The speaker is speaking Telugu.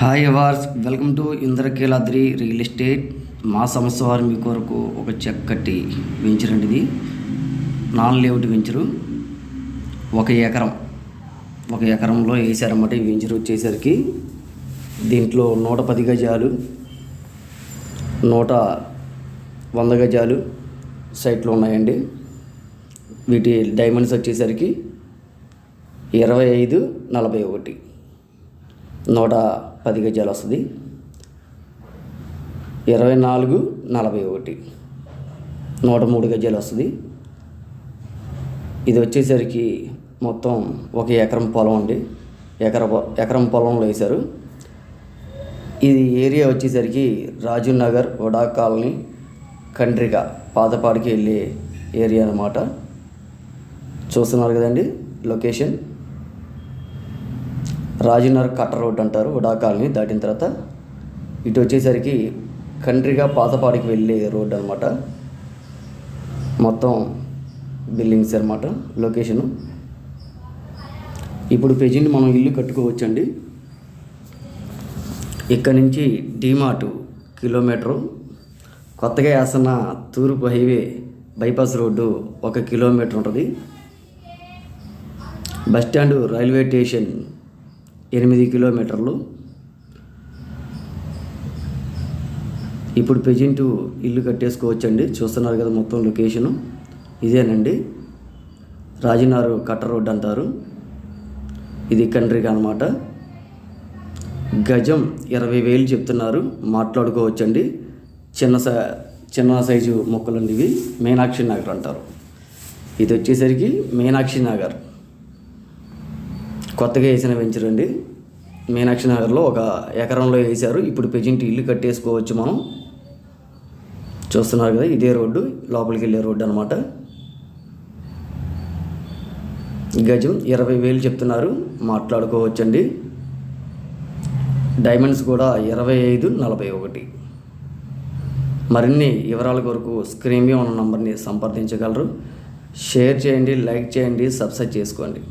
హాయ్ అవార్స్, welcome to Indrakeeladri real estate. మా సంస్థ వారు మీ కొరకు ఒక చక్కటి వెంచర్ అండి. ఇది నాన్ లేఅవుట్ వెంచరు. ఒక ఎకరంలో వేసారన్నమాట. ఈ వెంచర్ వచ్చేసరికి దీంట్లో 110 గజాలు, 100 గజాలు సైట్లో ఉన్నాయండి. వీటి డైమండ్స్ వచ్చేసరికి 25-41, 110 గజాలు వస్తుంది. 24-41, 103 గజాలు వస్తుంది. ఇది వచ్చేసరికి మొత్తం 1 ఎకరం పొలం అండి. ఎకరం పొలంలో వేశారు. ఇది ఏరియా వచ్చేసరికి రాజు నగర్, వడా కాలనీ, కండ్రిగా, పాతపాడికి వెళ్ళే ఏరియా అన్నమాట. చూస్తున్నారు కదండి లొకేషన్. రాజునగర్ కట్ట రోడ్ అంటారు. వడా కాలనీ దాటిన తర్వాత ఇటు వచ్చేసరికి కండ్రిగా, పాతపాడికి వెళ్ళే రోడ్ అనమాట. మొత్తం బిల్డింగ్స్ అనమాట లొకేషను. ఇప్పుడు ప్రెజెంట్ మనం ఇల్లు కట్టుకోవచ్చండి. ఇక్కడ నుంచి డీమార్ట్ కిలోమీటరు, కొత్తగా వేస్తున్న తూర్పు హైవే బైపాస్ రోడ్డు 1 కిలోమీటర్ ఉంటుంది. బస్టాండు, రైల్వే స్టేషన్ 8 కిలోమీటర్లు. ఇప్పుడు ప్రెజెంట్ ఇల్లు కట్టేసుకోవచ్చండి. చూస్తున్నారు కదా మొత్తం లొకేషను ఇదేనండి. రాజునగర్ కట్ట రోడ్ అంటారు. ఇది కండ్రిగా అనమాట. గజం 20,000 చెప్తున్నారు. మాట్లాడుకోవచ్చండి. చిన్న సైజు మొక్కలండి ఇవి. మీనాక్షి నగర్ అంటారు. ఇది వచ్చేసరికి మీనాక్షి నగర్ కొత్తగా వేసిన వెంచర్ అండి. మీనాక్షి నగర్లో 1 ఎకరంలో వేశారు. ఇప్పుడు ప్రెజెంట్ ఇల్లు కట్టేసుకోవచ్చు మనం. చూస్తున్నారు కదా ఇదే రోడ్డు, లోపలికి వెళ్ళే రోడ్డు అనమాట. గజం 20,000 చెప్తున్నారు. మాట్లాడుకోవచ్చండి. డైమండ్స్ కూడా 25-41. మరిన్ని వివరాల కొరకు స్క్రీన్ మీద ఉన్న నంబర్ని సంప్రదించగలరు. షేర్ చేయండి, లైక్ చేయండి, సబ్స్క్రైబ్ చేసుకోండి.